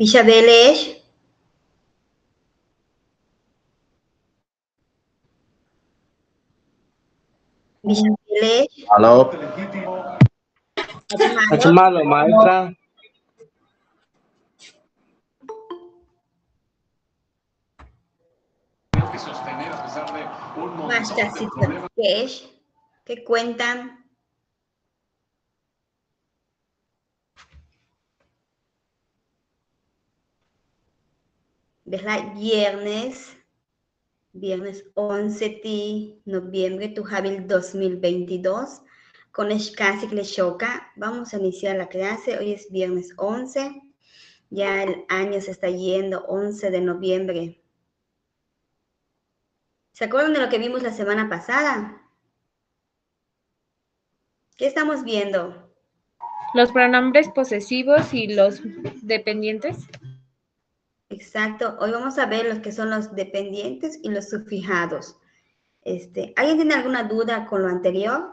Bishabelesh. Bishabelesh. Aló. Malo, maestra. Mashtasitlakesh. ¿Qué cuentan? ¿Verdad? Viernes 11 de noviembre, tu Jabil 2022. Con Eshkasi Kleshoka, vamos a iniciar la clase. Hoy es viernes 11. Ya el año se está yendo, 11 de noviembre. ¿Se acuerdan de lo que vimos la semana pasada? ¿Qué estamos viendo? Los pronombres posesivos y los dependientes. Exacto. Hoy vamos a ver los que son los dependientes y los sufijados. ¿Alguien tiene alguna duda con lo anterior?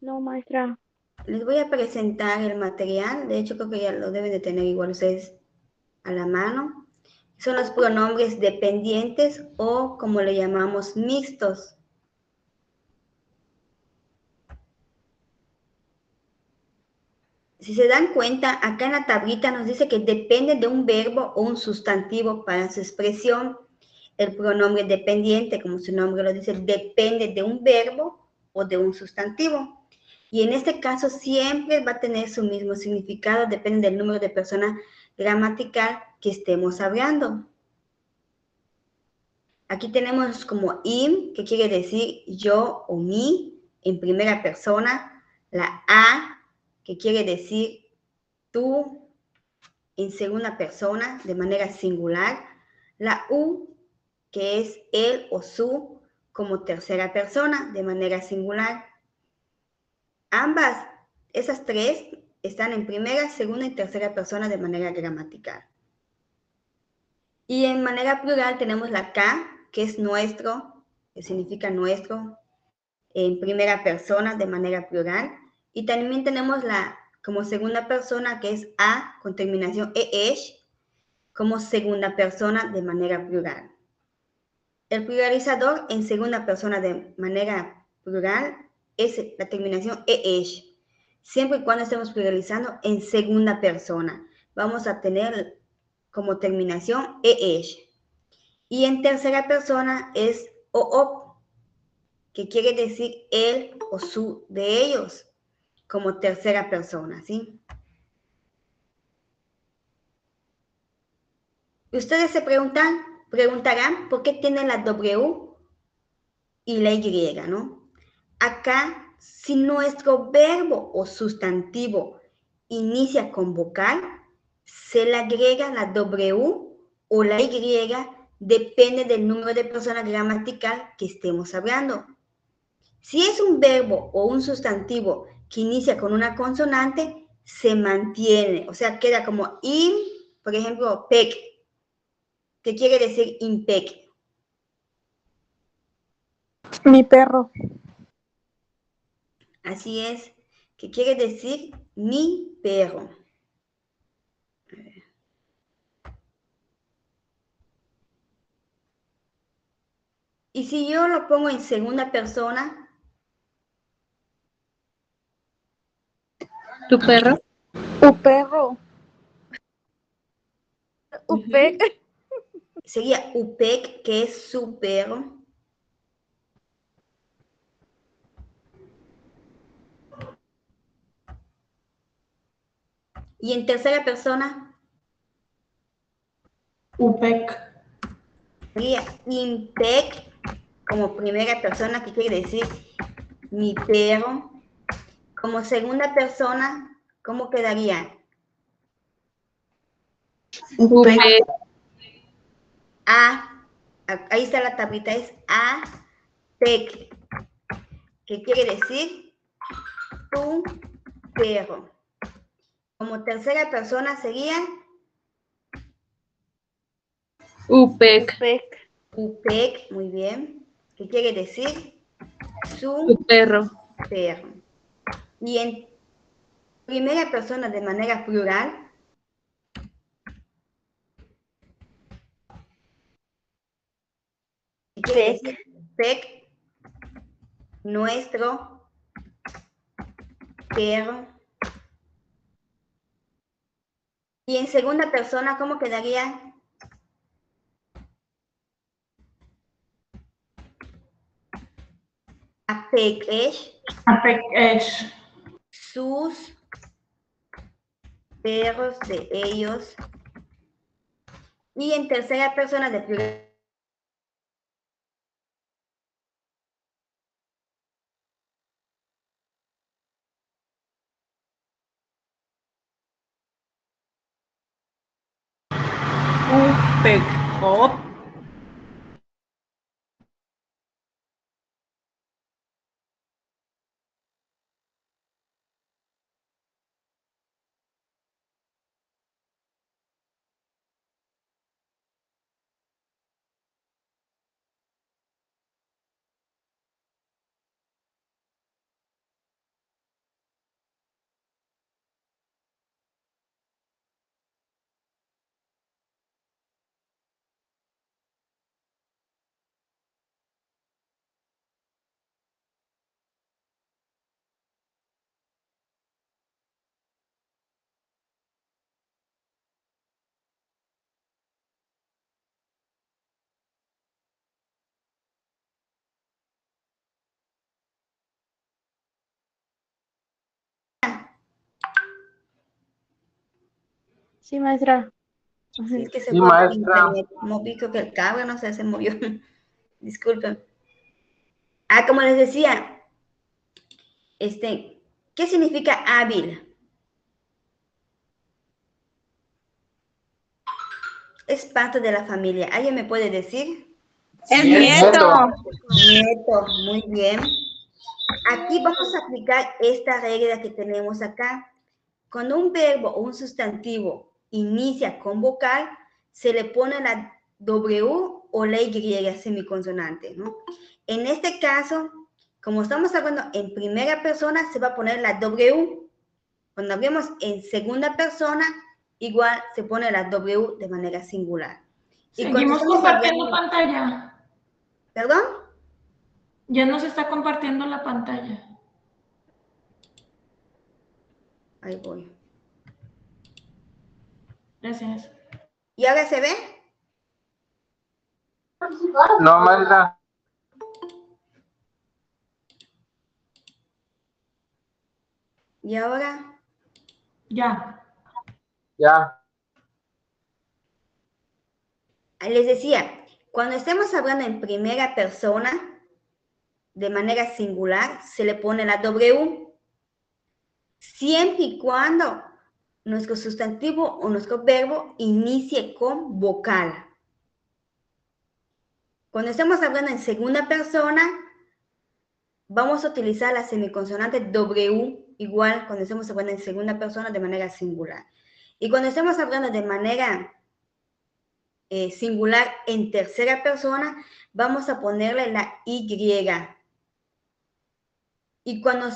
No, maestra. Les voy a presentar el material. De hecho, creo que ya lo deben de tener igual ustedes a la mano. Son los pronombres dependientes o como le llamamos mixtos. Si se dan cuenta, acá en la tablita nos dice que depende de un verbo o un sustantivo para su expresión. El pronombre dependiente, como su nombre lo dice, depende de un verbo o de un sustantivo. Y en este caso siempre va a tener su mismo significado, depende del número de persona gramatical que estemos hablando. Aquí tenemos como im, que quiere decir yo o mi, en primera persona. La a, que quiere decir tú, en segunda persona, de manera singular. La u, que es él o su, como tercera persona, de manera singular. Ambas, esas tres, están en primera, segunda y tercera persona de manera gramatical. Y en manera plural tenemos la K, que es nuestro, que significa nuestro, en primera persona de manera plural. Y también tenemos la como segunda persona, que es A, con terminación EH, como segunda persona de manera plural. El pluralizador en segunda persona de manera plural es la terminación EH. Siempre y cuando estemos pluralizando en segunda persona, vamos a tener como terminación EH. Y en tercera persona es OOP, que quiere decir él o su de ellos, como tercera persona, ¿sí? Ustedes se preguntarán por qué tienen la W y la Y, ¿no? Acá, si nuestro verbo o sustantivo inicia con vocal, se le agrega la W o la Y, depende del número de personas gramatical que estemos hablando. Si es un verbo o un sustantivo que inicia con una consonante, se mantiene, o sea, queda como im, por ejemplo, pec, que quiere decir impec. Mi perro. Así es, que quiere decir mi perro. Y si yo lo pongo en segunda persona, ¿Tu perro? U perro. Upec. sería upec, que es su perro. Y en tercera persona, upec. sería impec, como primera persona, que quiere decir mi perro. Como segunda persona, ¿cómo quedaría? Upec. Ahí está la tablita, es apec, que quiere decir tu perro. Como tercera persona sería UPEC. Upec. upec, muy bien, que quiere decir Su perro. perro. Y en primera persona de manera plural, quiere decir pec, nuestro perro. Y en segunda persona, ¿cómo quedaría? Apekesh, Apekesh. sus perros de ellos. Y en tercera persona de plural, Upekot. Sí, maestra. sí, es que se Sí, fue por maestra. internet. Moví que el cable, no sé, se movió. Disculpen. Como les decía, ¿qué significa hábil? Es parte de la familia. ¿Alguien me puede decir? El nieto. Nieto, muy bien. Aquí vamos a aplicar esta regla que tenemos acá. Cuando un verbo o un sustantivo inicia con vocal, se le pone la W o la Y semiconsonante, ¿no? En este caso, como estamos hablando en primera persona, se va a poner la W. Cuando hablemos en segunda persona, igual se pone la W de manera singular. Y cuando Seguimos compartiendo pantalla. ¿Perdón? Ya nos está compartiendo la pantalla. Ahí voy. Gracias. ¿Y ahora se ve? No, maestra. ¿Y ahora? Ya. Ya. Les decía, cuando estemos hablando en primera persona, de manera singular, se le pone la W, siempre y cuando nuestro sustantivo o nuestro verbo inicie con vocal. Cuando estemos hablando en segunda persona, vamos a utilizar la semiconsonante W, igual cuando estemos hablando en segunda persona de manera singular. Y cuando estemos hablando de manera singular en tercera persona, vamos a ponerle la Y. Y cuando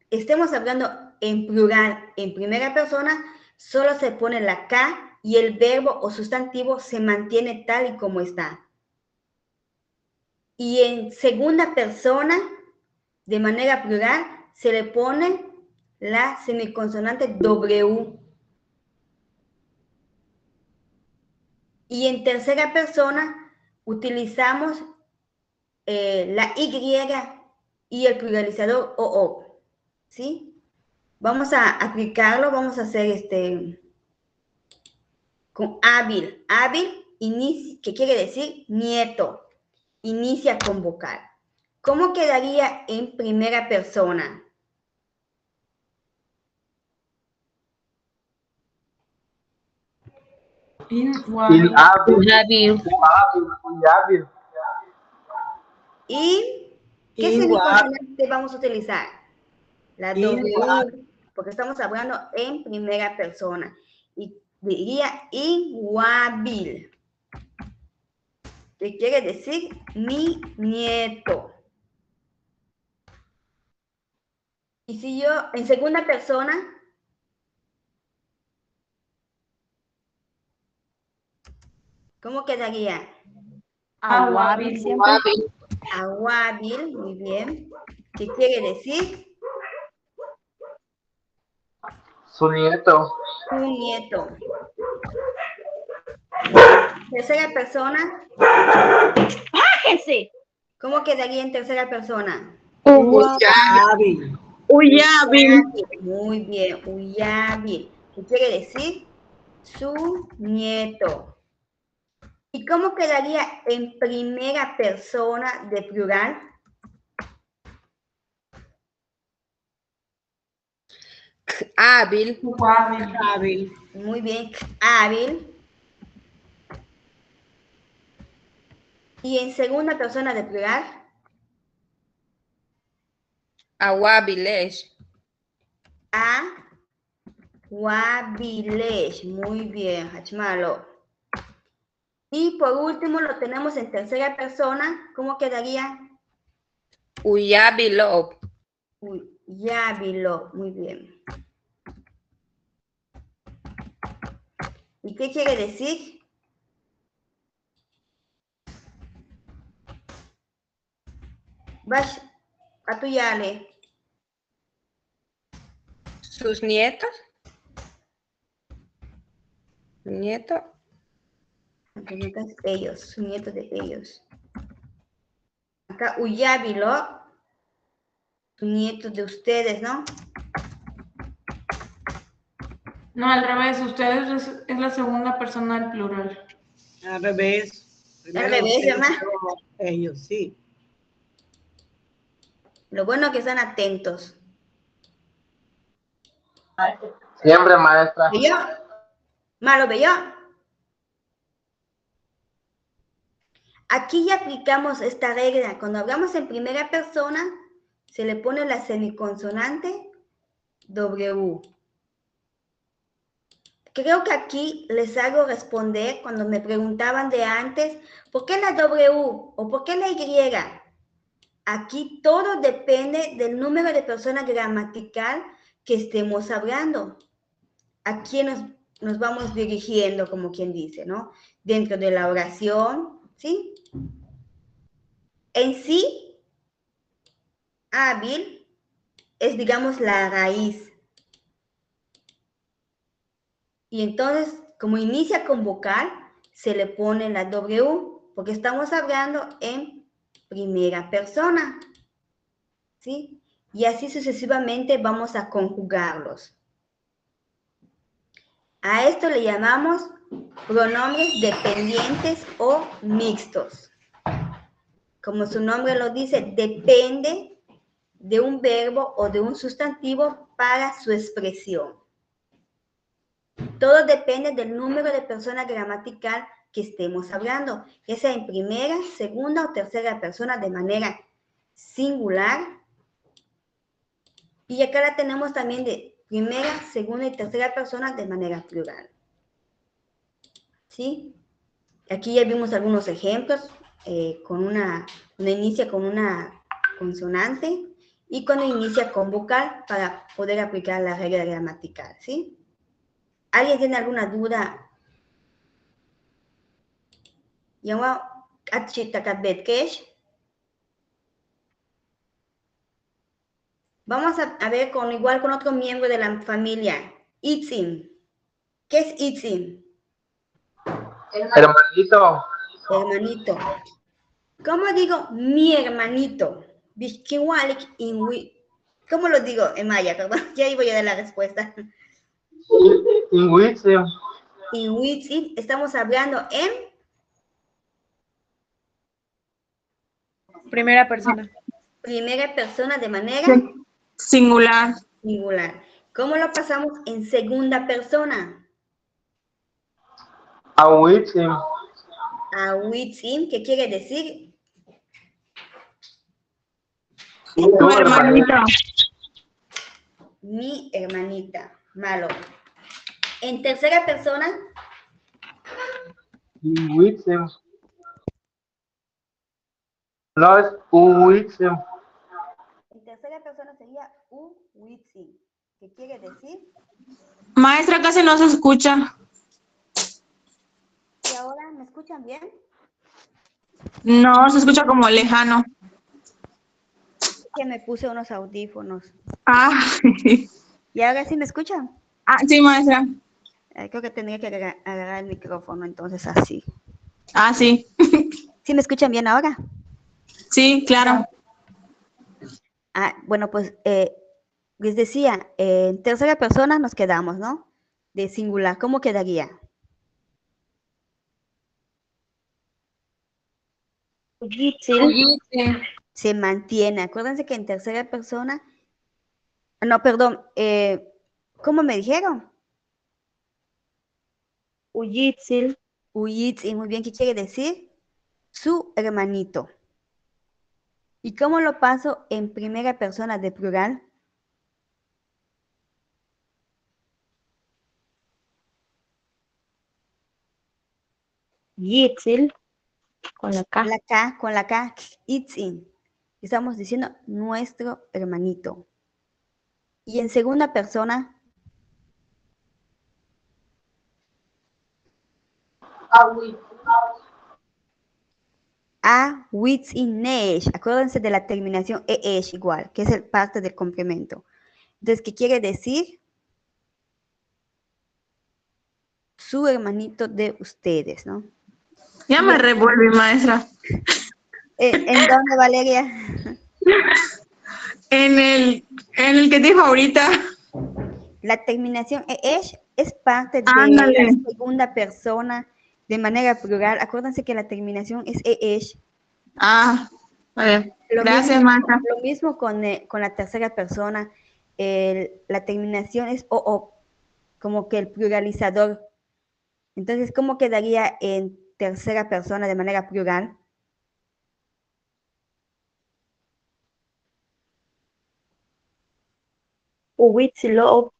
estemos hablando en plural en primera persona, solo se pone la K y el verbo o sustantivo se mantiene tal y como está. Y en segunda persona, de manera plural, se le pone la semiconsonante W. Y en tercera persona, utilizamos la Y y el pluralizador OO. ¿Sí? Vamos a aplicarlo, vamos a hacer con hábil. Hábil, que quiere decir nieto. Inicia con vocal. ¿Cómo quedaría en primera persona? Inhábil. Inhábil. ¿Y qué semiconsonante vamos a utilizar? La W, porque estamos hablando en primera persona. Y diría inhábil, que quiere decir mi nieto. Y si yo, en segunda persona, ¿cómo quedaría? Aguabil siempre. Aguabil, muy bien. ¿Qué quiere decir? Su nieto. Un nieto. Tercera persona, Bájense. ¿cómo quedaría en tercera persona? Uyabil. Muy bien, Uyabil. ¿Qué quiere decir? Su nieto. ¿Y cómo quedaría en primera persona de plural? Hábil. Hábil. Muy bien, hábil. ¿Y en segunda persona de plural? Aguabilesh. Aguabilesh. Muy bien, Hachmalo. Y por último lo tenemos en tercera persona. ¿Cómo quedaría? Uyabilov. Uyabilo. Muy bien. ¿Y qué quiere decir? Vas a tu yale. Sus nietos. Nieto. Ellos, su nieto de ellos. Acá Uyabilo, su nieto de ustedes, ¿no? No, al revés, ustedes es la segunda persona del plural. Al revés. Al Primero revés, ustedes, ¿verdad? luego ellos, sí. Lo bueno es que están atentos. Siempre, maestra. ¿Veo? Malo, ¿veo? Aquí ya aplicamos esta regla. Cuando hablamos en primera persona, se le pone la semiconsonante W. Creo que aquí les hago responder cuando me preguntaban de antes, ¿por qué la W o por qué la Y? Aquí todo depende del número de personas gramatical que estemos hablando. ¿A quién nos vamos dirigiendo, como quien dice, ¿no? Dentro de la oración, ¿sí? En sí, hábil es, digamos, la raíz. Y entonces, como inicia con vocal, se le pone la W, porque estamos hablando en primera persona, ¿sí? Y así sucesivamente vamos a conjugarlos. A esto le llamamos pronombres dependientes o mixtos. Como su nombre lo dice, depende de un verbo o de un sustantivo para su expresión. Todo depende del número de personas gramatical que estemos hablando, ya sea en primera, segunda o tercera persona de manera singular. Y acá la tenemos también de primera, segunda y tercera persona de manera plural. ¿Sí? Aquí ya vimos algunos ejemplos, cuando inicia con una consonante y cuando inicia con vocal para poder aplicar la regla gramatical, ¿sí? ¿Alguien tiene alguna duda? Vamos a ver igual con otro miembro de la familia, Itzim. ¿Qué es Itzim? Hermanito. Hermanito. ¿Cómo digo mi hermanito? ¿Cómo lo digo en maya? Perdón, ya ahí voy a dar la respuesta. Inguitzim. En Witzim estamos hablando en Primera persona. primera persona de manera Singular. singular. ¿Cómo lo pasamos en segunda persona? Awitzim. A Witzim, ¿qué quiere decir? Tu hermanita. Mi hermanita. Malo. En tercera persona, Inguitzim. No es Uwitzim. en tercera tercera persona sería uwitzin, que quiere decir, Maestra, casi no se escucha. ¿y ahora me escuchan bien? No, se escucha como lejano. Que me puse unos audífonos. Ah, ¿Y ahora sí me escuchan? sí, maestra. Creo que tendría que agarrar el micrófono, entonces así. Ah, sí. ¿Sí me escuchan bien ahora? Sí, claro. Bueno, pues les decía, en tercera persona nos quedamos, ¿no? De singular, ¿cómo quedaría? Uyitzin. Se mantiene. Acuérdense que en tercera persona, no, perdón, ¿cómo me dijeron? Uyitzil. Uyitzin, muy bien, ¿qué quiere decir? Su hermanito. ¿Y cómo lo paso en primera persona de plural? Yitzil. Con la K. Con la K, itzin. Estamos diciendo nuestro hermanito. Y en segunda persona, a witzinesh. Acuérdense de la terminación eesh igual, que es el parte del complemento. Entonces, ¿qué quiere decir? Su hermanito de ustedes, ¿no? Ya me revuelve, maestra. ¿En dónde, Valeria? En el que dijo ahorita. La terminación eesh es parte de Ándale. la segunda persona de manera plural. Acuérdense que la terminación es eesh. Ah, a ver. Lo Gracias, mismo, maestra. lo mismo con la tercera persona. La terminación es o, como que el pluralizador. Entonces, ¿cómo quedaría en tercera persona de manera plural? Uwitziloob.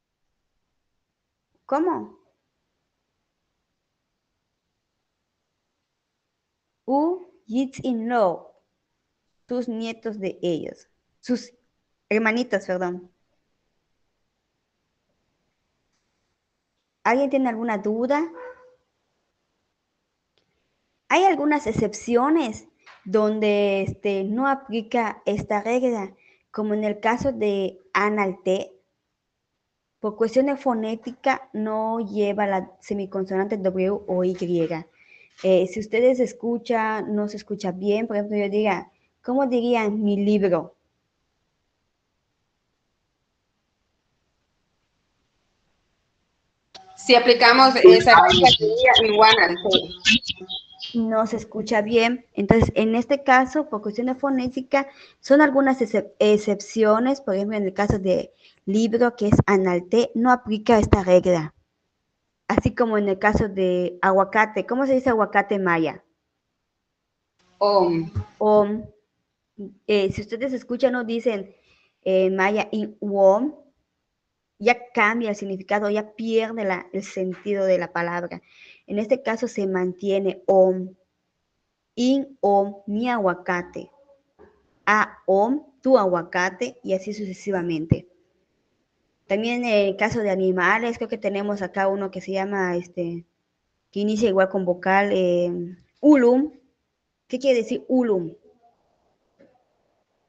¿Cómo? Yitzin-lo, sus nietos de ellos, sus hermanitos, perdón. ¿Alguien tiene alguna duda? Hay algunas excepciones donde no aplica esta regla, como en el caso de analte, por cuestión de fonética no lleva la semiconsonante W o Y. Si ustedes escuchan, no se escucha bien, por ejemplo, yo diga, ¿cómo dirían mi libro? Si aplicamos esa regla, sería igual. No se escucha bien. Entonces, en este caso, por cuestión de fonética, son algunas excepciones. Por ejemplo, en el caso de libro, que es analte, no aplica esta regla. Así como en el caso de aguacate. ¿Cómo se dice aguacate en maya? O, si ustedes escuchan o dicen maya in wom, ya cambia el significado, ya pierde el sentido de la palabra. En este caso se mantiene om, in om, mi aguacate, a om, tu aguacate, y así sucesivamente. También en el caso de animales, creo que tenemos acá uno que se llama, que inicia igual con vocal, ulum. ¿Qué quiere decir ulum?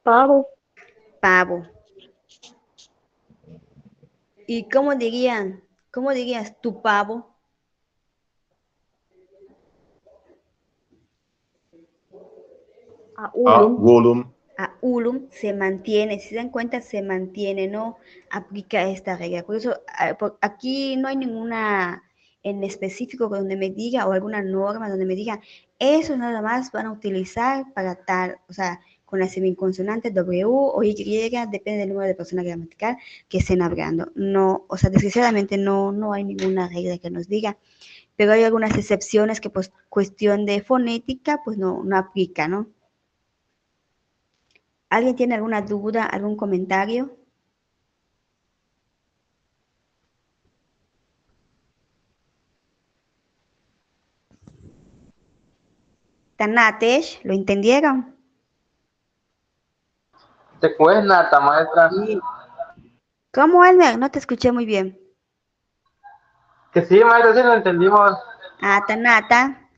Pavo. Pavo. ¿Y cómo dirías tu pavo? A ulum. Volum. A ulum se mantiene, si se dan cuenta, se mantiene, no aplica esta regla. Por eso, aquí no hay ninguna en específico donde me diga, o alguna norma donde me diga, eso nada más van a utilizar para tal, o sea, con la semiconsonante W o Y, depende del número de personas gramatical que estén hablando. No, o sea, desgraciadamente no hay ninguna regla que nos diga, pero hay algunas excepciones que, pues, cuestión de fonética, pues no aplica, ¿no? ¿Alguien tiene alguna duda, algún comentario? Tanatesh, ¿lo entendieron? ¿Te cuesta nata, maestra? Sí. ¿Cómo, Elmer? No te escuché muy bien. Que sí, maestra, sí lo entendimos. Tanata,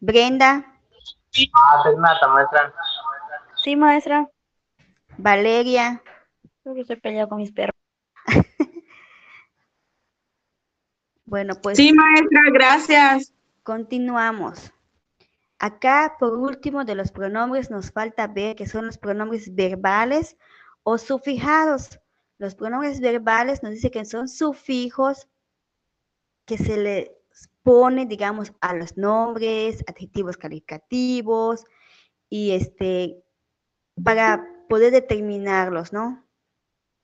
Brenda, Ah, es nata, maestra. Sí, maestra. Valeria, Creo que estoy peleado con mis perros. bueno, pues Sí, maestra, gracias. continuamos. Acá, por último, de los pronombres nos falta ver que son los pronombres verbales o sufijados. Los pronombres verbales nos dice que son sufijos que se les pone, digamos, a los nombres, adjetivos calificativos y para poder determinarlos, ¿no?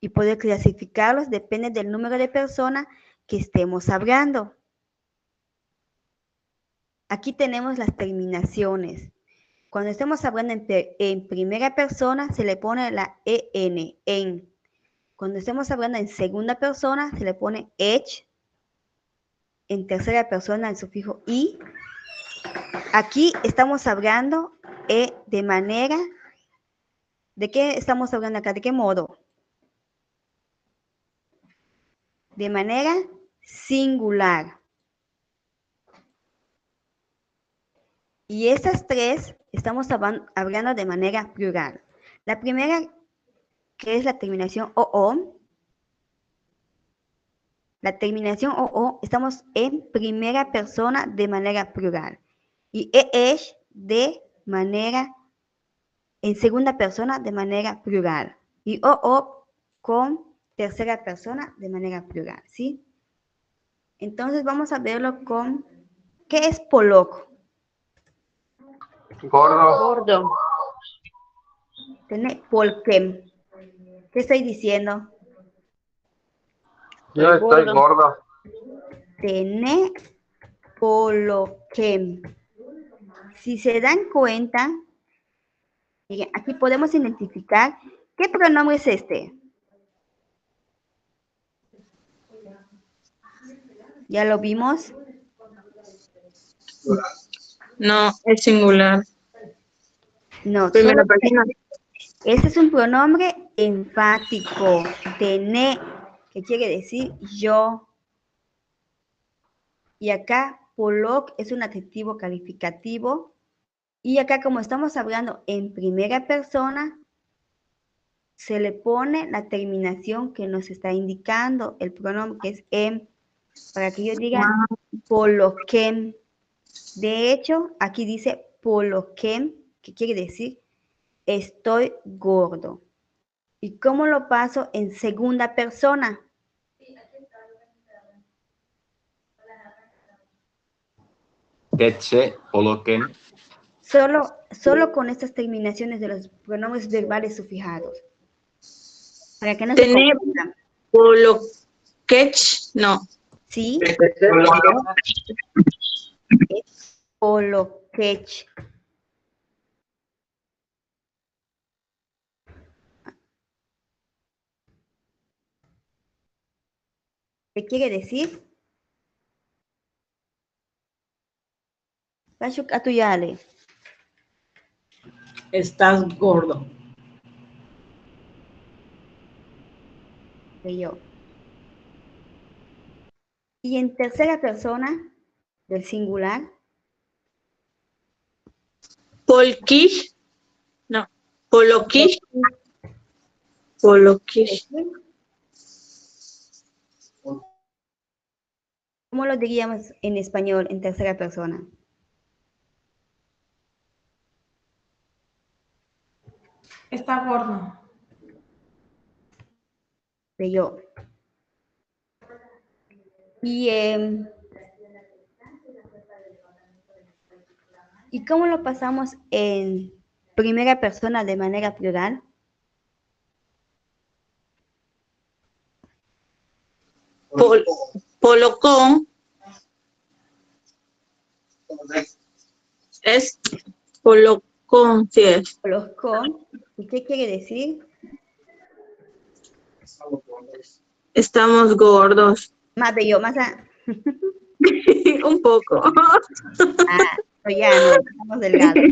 Y poder clasificarlos depende del número de personas que estemos hablando. Aquí tenemos las terminaciones. Cuando estemos hablando en primera persona, se le pone la en, en. Cuando estemos hablando en segunda persona, se le pone ech. En tercera persona, el sufijo i. Aquí estamos hablando de manera, ¿de qué estamos hablando acá? ¿De qué modo? De manera singular. Y estas tres estamos hablando de manera plural. La primera, que es la terminación oo. La terminación oo, estamos en primera persona de manera plural. Y es de manera, en segunda persona de manera plural. Y oo con tercera persona de manera plural, ¿sí? Entonces vamos a verlo con, ¿qué es Polok? Gordo. Gordo. Tiene Polkem. ¿Qué estoy diciendo? Yo estoy gordo. Tiene Polokem. Si se dan cuenta, miren, aquí podemos identificar qué pronombre es este. ¿Ya lo vimos? No, es singular. No, Primera solo persona. este es un pronombre enfático. Tené, que quiere decir yo. Y acá, Polok es un adjetivo calificativo. Y acá, como estamos hablando en primera persona, se le pone la terminación que nos está indicando el pronombre, que es em, para que yo diga Polokem. De hecho, aquí dice Polokem, que quiere decir estoy gordo. ¿Y cómo lo paso en segunda persona? Tetse, Poloken, Solo con estas terminaciones de los pronombres verbales sufijados. Para que no se Tener confundan. Polokech, no. ¿Sí? Polokech. ¿Qué quiere decir? Pashuk atuyale. Estás gordo. Yo. Y en tercera persona del singular, Polkish, no. Polokish. Polokish. ¿cómo lo diríamos en español en tercera persona? Está gordo. Yo. ¿Y cómo lo pasamos en primera persona de manera plural? Polocón. Es Polocón, sí es. Los con. ¿Y qué quiere decir? Estamos gordos. Más bello, más Un poco. ya no, estamos delgados.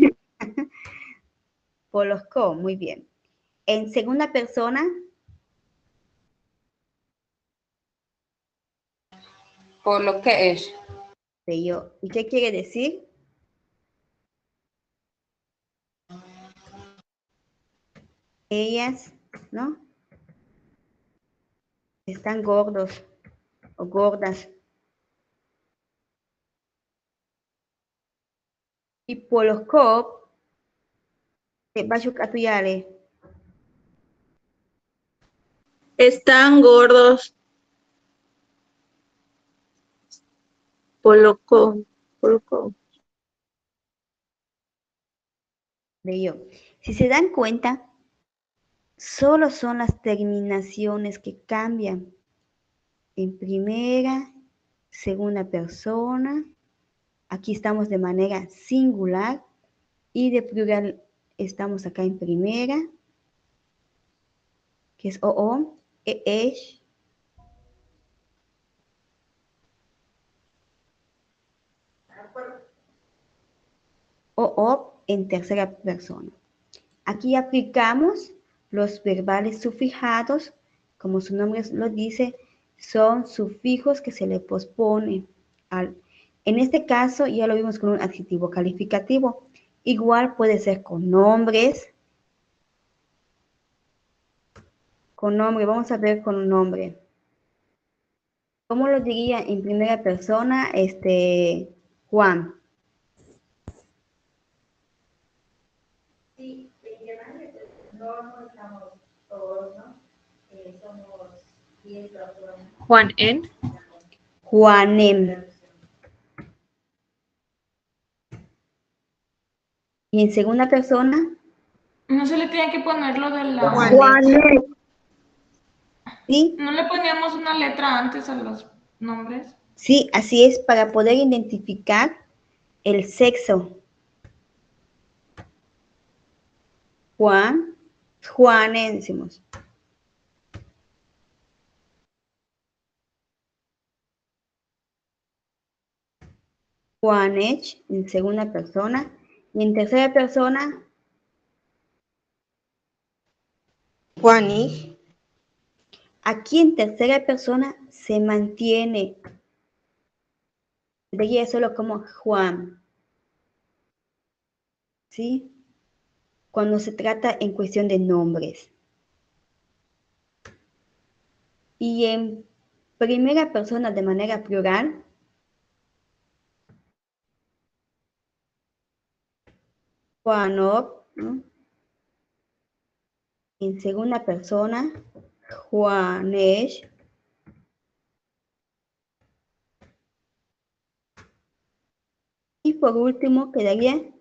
Polosco, muy bien. En segunda persona, Por lo que es. de yo. ¿Y qué quiere decir? Ellas, ¿no? Están gordos o gordas. Y por los cop, Bashuk Atuyale. Están gordos. Polocón. Polocón. De yo. Si se dan cuenta, solo son las terminaciones que cambian. En primera, segunda persona. Aquí estamos de manera singular. Y de plural estamos acá en primera, que es o, esh. O en tercera persona. Aquí aplicamos los verbales sufijados, como su nombre lo dice, son sufijos que se le pospone en este caso ya lo vimos con un adjetivo calificativo. Igual puede ser con nombres. Con nombre, vamos a ver con un nombre. ¿Cómo lo diría en primera persona? Juan. Sí, no estamos todos, ¿no? Somos 10 personas. Juan en. Juanem. Y en segunda persona. No se le tiene que poner lo de la... Juanet. Sí. ¿No le poníamos una letra antes a los nombres? Sí, así es, para poder identificar el sexo. Juan, Juanes, decimos. Juanech, en segunda persona. Y en tercera persona, Juaní. aquí en tercera persona se mantiene. Veía solo como Juan. ¿Sí? Cuando se trata en cuestión de nombres. Y en primera persona de manera plural, Juanop, ¿no? En segunda persona, Juanesh. Y por último quedaría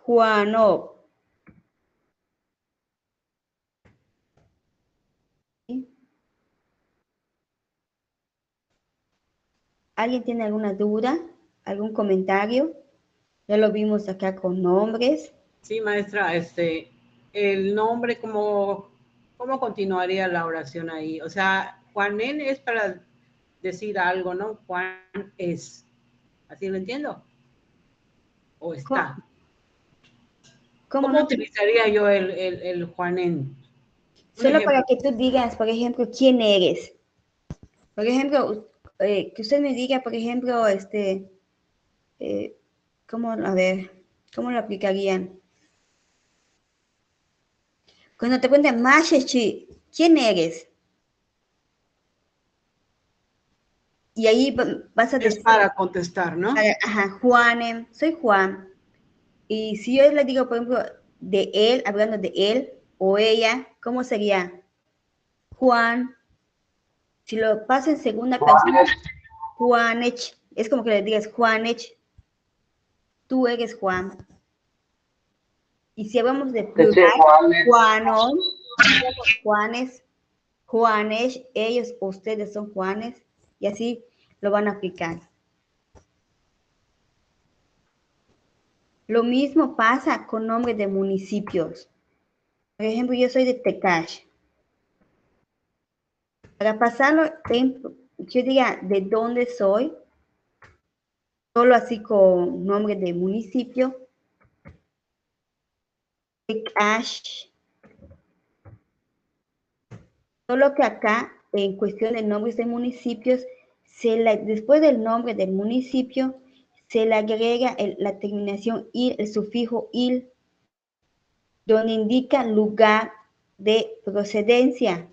Juanop. ¿Sí? ¿Alguien tiene alguna duda? ¿Algún comentario? Ya lo vimos acá con nombres. Sí, maestra, el nombre, ¿cómo continuaría la oración ahí? O sea, Juanen es para decir algo, ¿no? Juan es. ¿Así lo entiendo? ¿O está? ¿Cómo no? utilizaría yo el Juanen? Solo para que tú digas, por ejemplo, quién eres. Por ejemplo, que usted me diga, por ejemplo, ¿cómo, a ver, cómo lo aplicarían? Cuando te preguntan, Mashechi, ¿quién eres? Y ahí vas a decir... Es para contestar, ¿no? Ajá, Juanem, soy Juan. Y si yo le digo, por ejemplo, de él, hablando de él o ella, ¿cómo sería? Juan. Si lo paso en segunda persona, Juanech. Es como que le digas, Juanech, tú eres Juan. Y si hablamos de plural, Juanón, Juanes, Juanes, ellos, ustedes son Juanes, y así lo van a aplicar. Lo mismo pasa con nombres de municipios. Por ejemplo, yo soy de Tecash. Para pasarlo, yo diga de dónde soy, solo así con nombre de municipio. Tecash. Solo que acá, en cuestión de nombres de municipios, después del nombre del municipio, se le agrega la terminación il, el sufijo il, donde indica lugar de procedencia,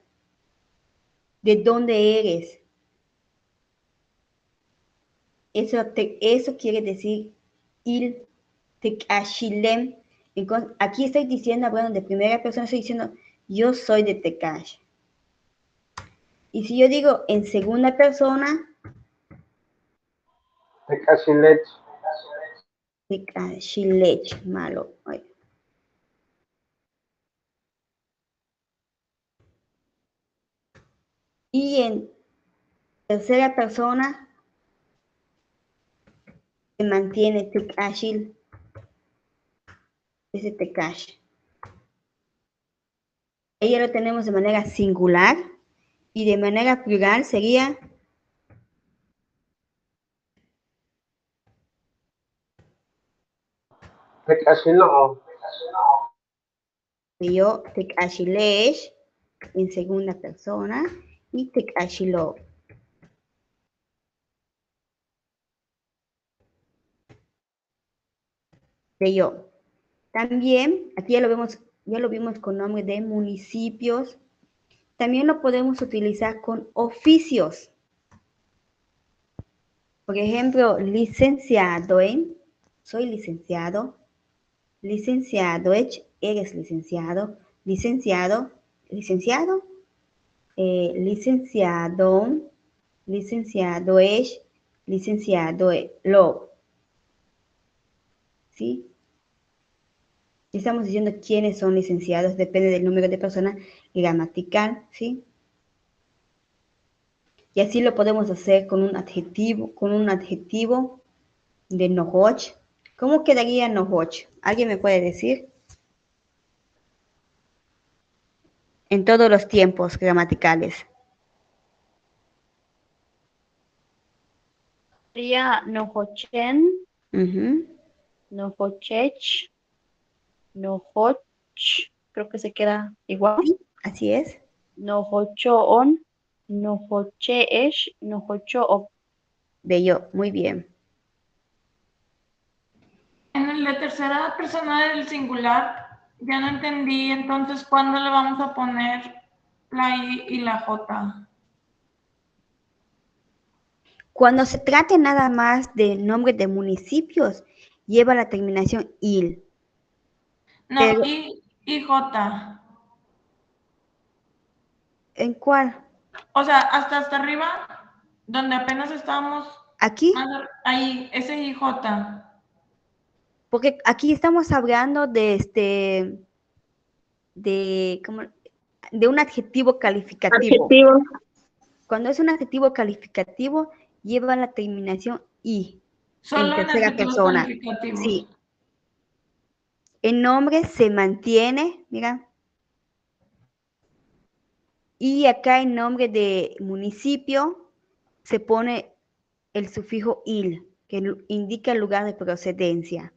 de dónde eres. Eso quiere decir il Tecashilem. Aquí estoy diciendo, hablando de primera persona, estoy diciendo yo soy de Tecash. Y si yo digo en segunda persona, Tecashilech. Tecashilech, malo. Ay. Y en tercera persona se mantiene Tecashil, ese Tecash. Ahí ya lo tenemos de manera singular y de manera plural sería Tecashilo. yo Tecashilech en segunda persona y Tecashilo. De yo. También, aquí ya lo vimos con nombre de municipios. También lo podemos utilizar con oficios. Por ejemplo, licenciado en, soy licenciado. Licenciado, eres licenciado. Licenciado, licenciado. Licenciado, licenciado es, licenciado lo. ¿Sí? Estamos diciendo quiénes son licenciados, depende del número de personas gramatical, ¿sí? Y así lo podemos hacer con un adjetivo de nohoch. ¿Cómo quedaría nohoch? ¿Alguien me puede decir? En todos los tiempos gramaticales. Sería Nohochen, Ujú, Nohochech, Nohoch, creo que se queda igual. así es. Nohochoon, Nohocheesh, Nohochoop. Bello, muy bien. En el de tercera persona del singular, ya no entendí, entonces, ¿cuándo le vamos a poner la I y la J? Cuando se trate nada más de nombres de municipios, lleva la terminación il. No, Pero, I y J. ¿en cuál? O sea, hasta arriba, donde apenas estábamos, ¿Aquí? ahí, ese I J. Porque aquí estamos hablando de un adjetivo calificativo. Adjetivo. Cuando es un adjetivo calificativo, lleva la terminación i en Solo en tercera adjetivos persona. calificativos. Sí. El nombre se mantiene, mira. Y acá en nombre de municipio se pone el sufijo il, que indica el lugar de procedencia.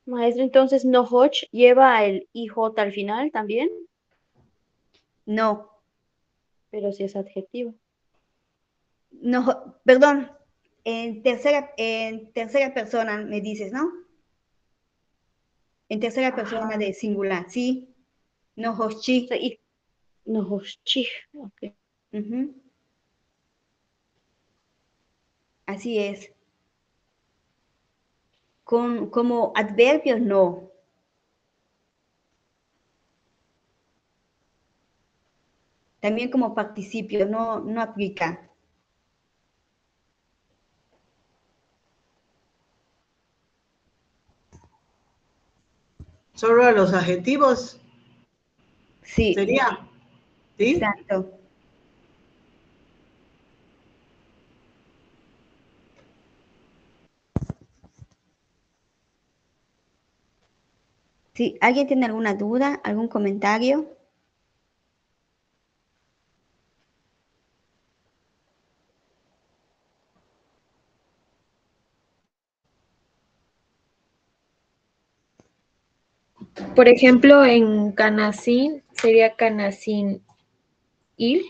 Maestro, entonces Nohoch lleva el IJ al final también, No, pero si es adjetivo. no, perdón, en tercera persona me dices, ¿no? En tercera persona de singular, ¿sí? No, O hoshi. sea, y Nohochich, ok. Ujú, así es. Como adverbios, no. También como participio, no, no aplica. Solo a los adjetivos Sí, sería, ¿sí? exacto. Sí, ¿alguien tiene alguna duda, algún comentario? Por ejemplo, en Canacín sería Canacín il.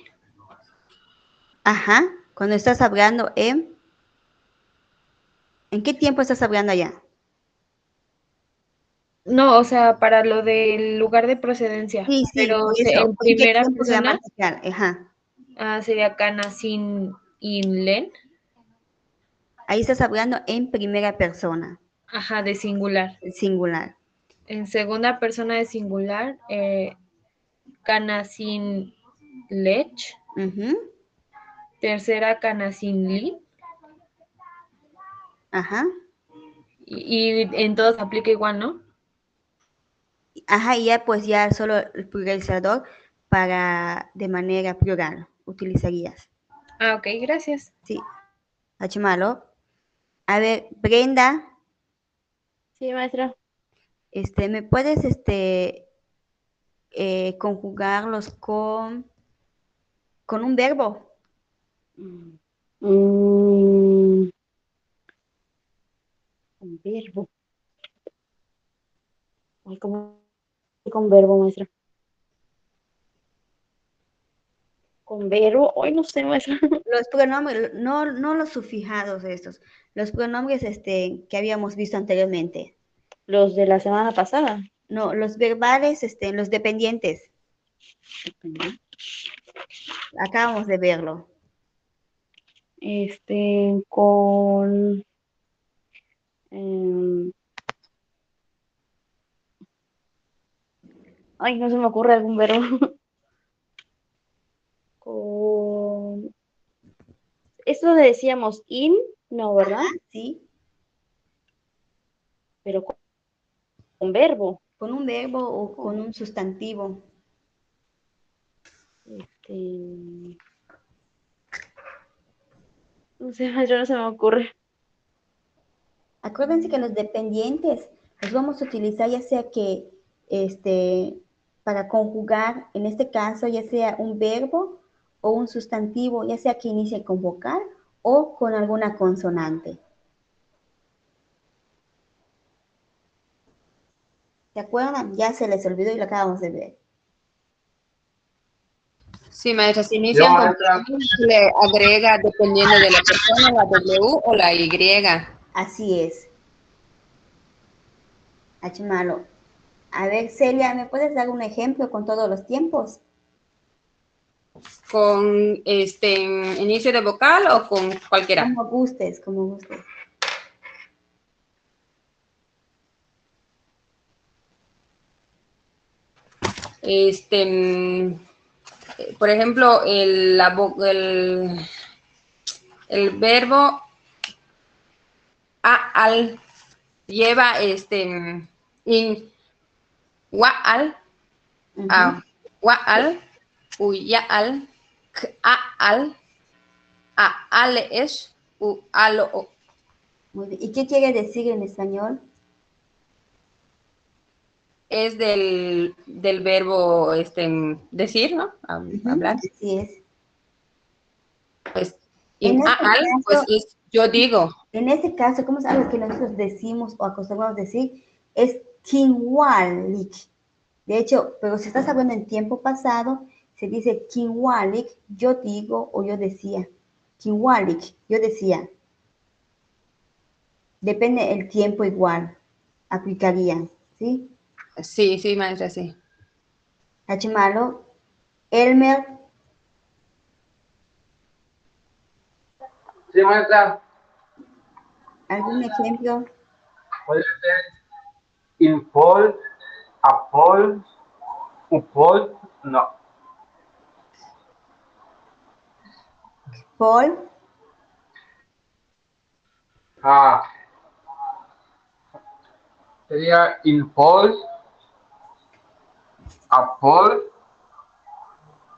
Ajá. Cuando estás hablando ¿en qué tiempo estás hablando allá? No, o sea, para lo del lugar de procedencia. Sí, Pero por eso. en ¿En qué primera tiempo persona gramatical? Ajá. sería Canacín inlen. Ahí estás hablando en primera persona, Ajá, de singular. singular. En segunda persona de singular, Canacín lech. Ujú. Tercera, Canacín li. Ajá. Y en todos aplica igual, ¿no? Ajá, y ya pues ya solo el pluralizador para de manera plural utilizarías. Ah, ok, gracias. Sí. Hachimalo. A ver, Brenda, Sí, maestra. ¿me puedes conjugarlos con un verbo? Un verbo. Ay, ¿cómo con verbo, maestra? Con verbo, hoy no sé, maestra. Los pronombres, no los sufijados estos, los pronombres que habíamos visto anteriormente. Los de la semana pasada. No, los verbales, los dependientes. Acabamos de verlo. Con ay, no se me ocurre algún verbo. Con esto le decíamos in, no, ¿verdad? ¿Sí? Pero con verbo. Con un verbo o con un sustantivo. No sé, maestra, no se me ocurre. Acuérdense que los dependientes los vamos a utilizar ya sea que para conjugar, en este caso, ya sea un verbo o un sustantivo, ya sea que inicie con vocal o con alguna consonante. ¿Se acuerdan? Ya se les olvidó y lo acabamos de ver. Sí, maestra, si Yo, inician con maestra, se le agrega dependiendo de la persona la W o la Y. Así es. Achimalo. A ver, Celia, ¿me puedes dar un ejemplo con todos los tiempos? ¿Con inicio de vocal o con cualquiera? Como gustes, como gustes. Por ejemplo, el verbo al lleva in wa'al, Ujú. wa'al, uya'al, k'a'al, a'alesh, u'alo. Muy bien. ¿Y qué quiere decir en español? Es del verbo decir, ¿no? Ujú, Hablar. así es. Pues En in este a'al, pues caso, es yo digo. En este caso, ¿cómo sabes que nosotros decimos o acostumbramos decir? Es kinwalik. De hecho, pero si estás hablando en tiempo pasado, se dice kinwalik, yo digo o yo decía. Kinwalik, yo decía. Depende el tiempo igual. Aplicaría, ¿sí? Sí, sí, maestra, sí. Hachimalo, Elmer, sí, maestra, ¿algún ejemplo? puede ser infol, apol, upol, no. Paul, Ah, sería infol, apol,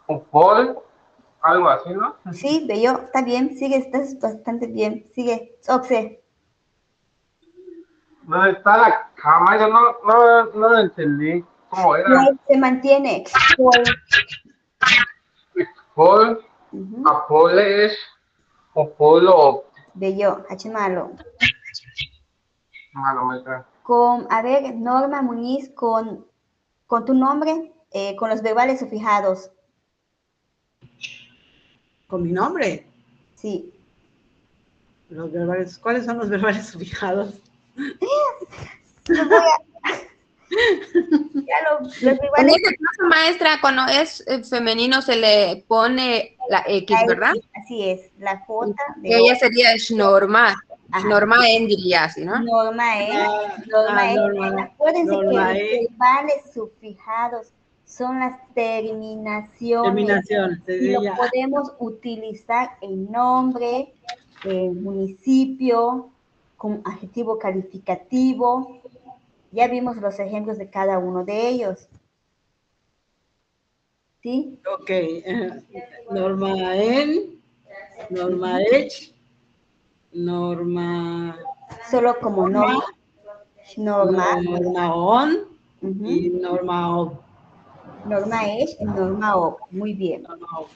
upol, algo así, ¿no? sí, bello, está bien, sigue, estás bastante bien, sigue, Oxe. ¿Dónde está la cama? Yo no lo entendí. ¿Cómo era? Paul se mantiene, Paul. Pol, Ujú. Apoles, o Polo, Bello, Hachimalo. malo, maestra. A ver, Norma Muñiz con con tu nombre, con los verbales sufijados. Con mi nombre. Sí. Los verbales, ¿cuáles son los verbales sufijados? Yo voy a... Ya los En verbales... este caso, maestra, cuando es femenino se le pone la X, ¿verdad? Así es, la J de... Ella sería Schnorma. Ajá. Schnorma en diría así, ¿no? Norma Acuérdense que norma los verbales sufijados son las terminaciones. Terminación. Y lo podemos utilizar en nombre, en municipio, con adjetivo calificativo. Ya vimos los ejemplos de cada uno de ellos. ¿Sí? Ok. Norma en, norma ech, norma... Solo como norma. Norma. Norma on Uh-huh. y norma of. Norma es y norma of. Muy bien. Norma of.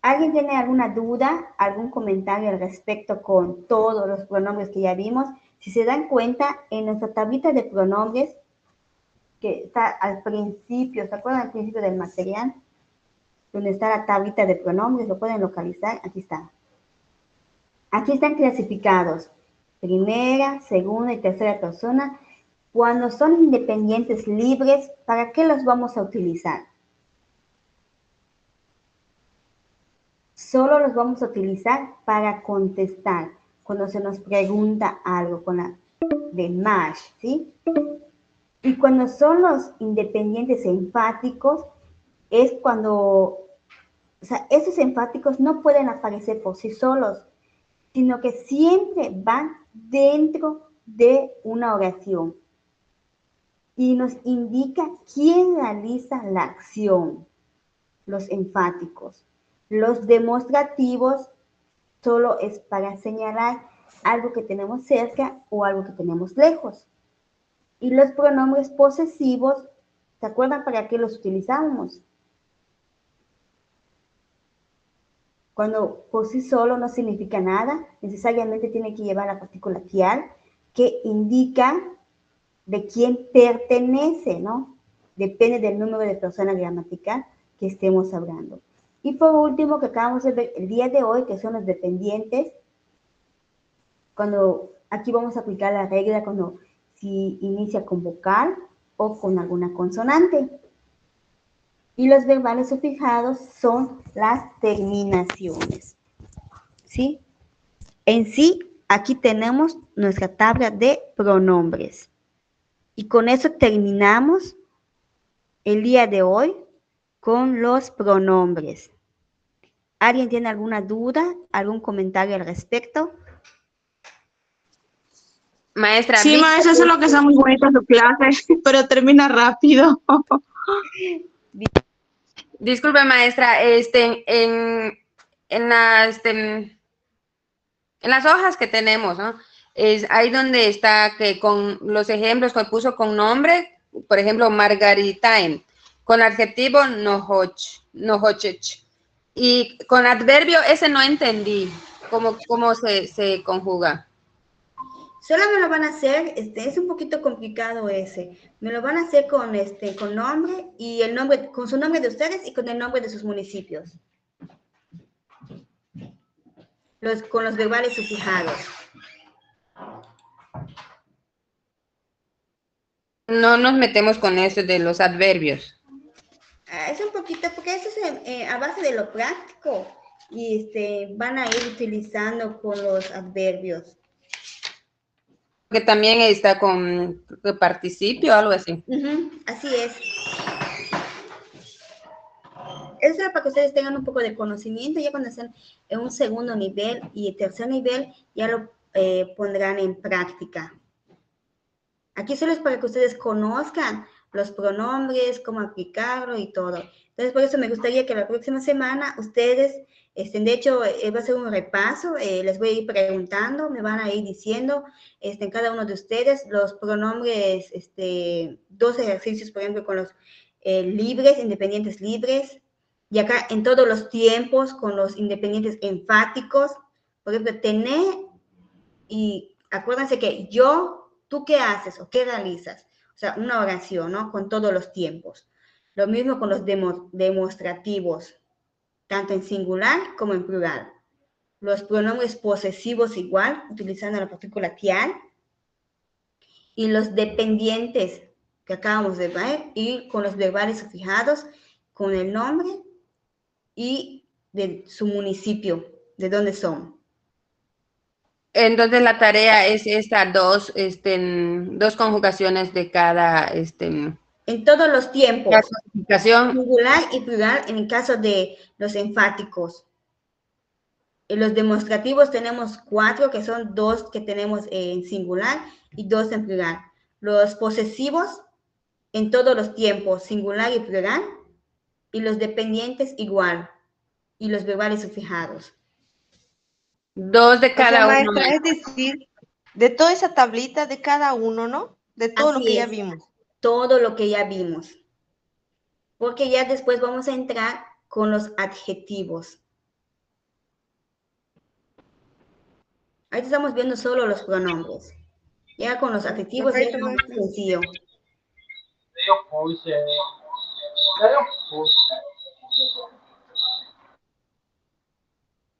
¿Alguien tiene alguna duda, algún comentario al respecto con todos los pronombres que ya vimos? Si se dan cuenta, en nuestra tablita de pronombres, que está al principio, ¿se acuerdan al principio del material? Donde está la tablita de pronombres, lo pueden localizar, aquí está. Aquí están clasificados, primera, segunda y tercera persona. Cuando son independientes libres, ¿para qué los vamos a utilizar? Solo los vamos a utilizar para contestar cuando se nos pregunta algo con la de más, ¿sí? Y cuando son los independientes enfáticos, es cuando, o sea, esos enfáticos no pueden aparecer por sí solos, sino que siempre van dentro de una oración y nos indica quién realiza la acción, los enfáticos. Los demostrativos solo es para señalar algo que tenemos cerca o algo que tenemos lejos. Y los pronombres posesivos, ¿se acuerdan para qué los utilizamos? Cuando por sí solo no significa nada, necesariamente tiene que llevar la partícula tial, que indica de quién pertenece, ¿no? Depende del número de persona gramatical que estemos hablando. Y por último, que acabamos de ver el día de hoy, que son los dependientes, cuando aquí vamos a aplicar la regla cuando si inicia con vocal o con alguna consonante. Y los verbales sufijados son las terminaciones. ¿Sí? En sí, aquí tenemos nuestra tabla de pronombres. Y con eso terminamos el día de hoy con los pronombres. ¿Alguien tiene alguna duda, algún comentario al respecto? Maestra. Sí, maestra, eso es lo que está muy bonita su clase, pero termina rápido. Disculpe, maestra, en las hojas que tenemos, ¿no? Es ahí donde está que con los ejemplos que puso con nombre, por ejemplo, Margaritaen, con adjetivo nohochech, y con adverbio ese no entendí cómo se conjuga. Solo me lo van a hacer, es un poquito complicado ese. Me lo van a hacer con nombre y el nombre, con su nombre de ustedes y con el nombre de sus municipios. Con los verbales sufijados. No nos metemos con eso de los adverbios. Es un poquito, porque eso es a base de lo práctico y van a ir utilizando con los adverbios. Que también está con participio, algo así. Así es. Eso es para que ustedes tengan un poco de conocimiento, ya cuando estén en un segundo nivel y tercer nivel, ya lo pondrán en práctica. Aquí solo es para que ustedes conozcan los pronombres, cómo aplicarlo y todo. Entonces, por eso me gustaría que la próxima semana ustedes, de hecho, va a ser un repaso, les voy a ir preguntando, me van a ir diciendo, en cada uno de ustedes, los pronombres, 2 ejercicios, por ejemplo, con los libres, independientes libres, y acá en todos los tiempos, con los independientes enfáticos, por ejemplo, tener, y acuérdense que yo, ¿tú qué haces o qué realizas? O sea, una oración, ¿no? Con todos los tiempos. Lo mismo con los demostrativos, tanto en singular como en plural. Los pronombres posesivos igual, utilizando la partícula tial. Y los dependientes, que acabamos de ver, y con los verbales sufijados, con el nombre y de su municipio, de dónde son. Entonces la tarea es estas dos conjugaciones de cada En todos los tiempos, clasificación. singular y plural en el caso de los enfáticos. En los demostrativos tenemos 4, que son 2 que tenemos en singular y 2 en plural. Los posesivos en todos los tiempos, singular y plural. Y los dependientes igual. Y los verbales sufijados. 2 de O sea, cada uno. maestra, es decir, de toda esa tablita de cada uno, ¿no? De todo lo Así que ya es, vimos. todo lo que ya vimos. Porque ya después vamos a entrar con los adjetivos. Ahí estamos viendo solo los pronombres. Ya con los adjetivos ya es Perfecto, más maestra. sencillo. Yo puse. Yo puse.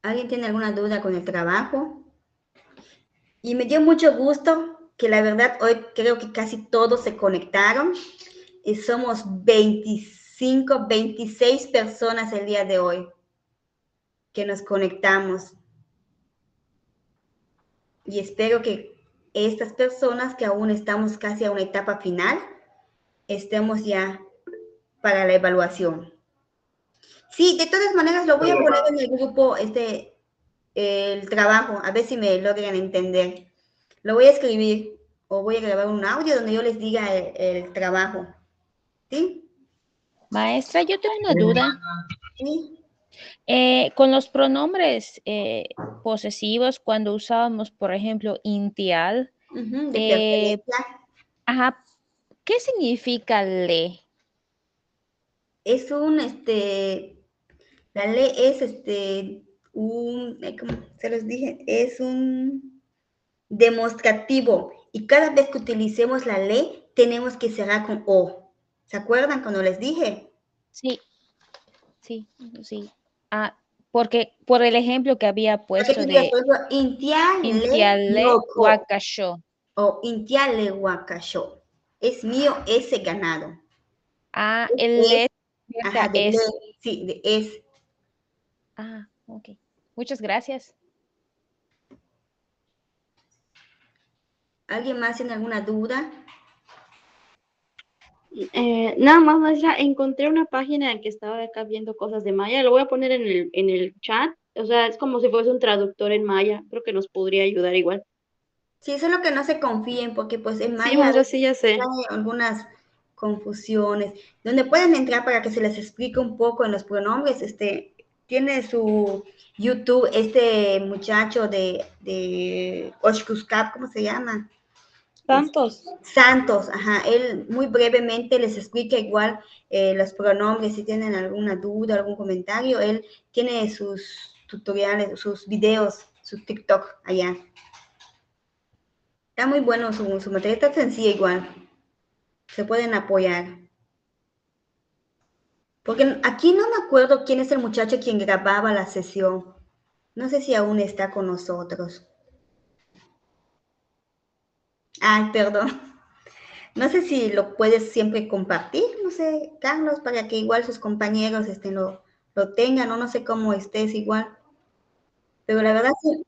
¿Alguien tiene alguna duda con el trabajo? Y me dio mucho gusto que la verdad hoy creo que casi todos se conectaron. Y somos 25, 26 personas el día de hoy que nos conectamos. Y espero que estas personas que aún estamos casi a una etapa final, estemos ya para la evaluación. Sí, de todas maneras lo voy a poner en el grupo, el trabajo, a ver si me logran entender. Lo voy a escribir o voy a grabar un audio donde yo les diga el trabajo. ¿Sí? Maestra, yo tengo una duda. ¿Sí? Con los pronombres posesivos, cuando usábamos, por ejemplo, intial, Ujú, de pertenencia. ajá, ¿qué significa le? Es un, la ley es, ¿cómo se los dije? Es un demostrativo. Y cada vez que utilicemos la ley, tenemos que cerrar con O. ¿Se acuerdan cuando les dije? Sí, sí, sí. Porque por el ejemplo que había puesto de Intiale loco huacasho. o intiale huacasho. Es mío ese ganado. El le Ajá, de es. le, sí, de es. Ok. Muchas gracias. ¿Alguien más tiene alguna duda? Nada más, maestra, encontré una página en que estaba acá viendo cosas de Maya. Lo voy a poner en el chat. O sea, es como si fuese un traductor en Maya. Creo que nos podría ayudar igual. Sí, solo que no se confíen, porque pues en Sí, Maya maestra, sí, ya sé. hay algunas confusiones. Donde pueden entrar para que se les explique un poco en los pronombres, tiene su YouTube, este muchacho de Oshkuskap, ¿cómo se llama? Santos. Santos, ajá, él muy brevemente les explica igual los pronombres, si tienen alguna duda, algún comentario, él tiene sus tutoriales, sus videos, su TikTok allá. Está muy bueno su material, está sencilla igual. Se pueden apoyar. Porque aquí no me acuerdo quién es el muchacho quien grababa la sesión. No sé si aún está con nosotros. Ay, perdón. No sé si lo puedes siempre compartir, no sé, Carlos, para que igual sus compañeros lo tengan, o no sé cómo estés igual. Pero la verdad sí.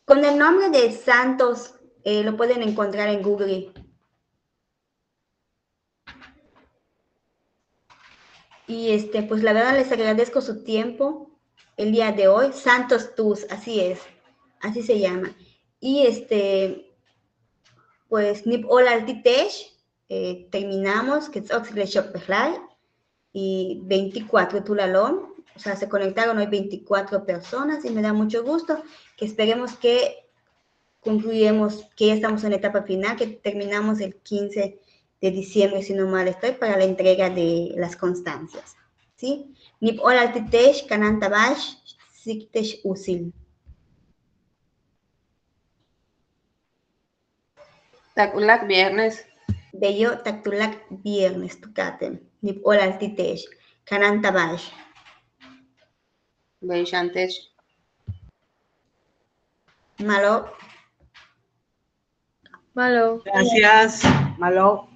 Con el nombre de Santos lo pueden encontrar en Google. Y pues la verdad les agradezco su tiempo el día de hoy. Santos Tus, así es, así se llama. Y pues Nip Ola Altitesh, terminamos, que es Oxley Shop y 24 Tulalón. O sea, se conectaron hoy 24 personas y me da mucho gusto que esperemos que concluyamos, que ya estamos en la etapa final, que terminamos el 15 de diciembre, si no mal estoy, para la entrega de las constancias. ¿Sí? Nip Ola Altitesh, Kanantabash, Siktesh Usil. Takulak viernes. Beyo taktulak viernes tukatem. Nip olal titesh. Kanan tabash. Beishantesh. Malo. Malo. Gracias, Malo.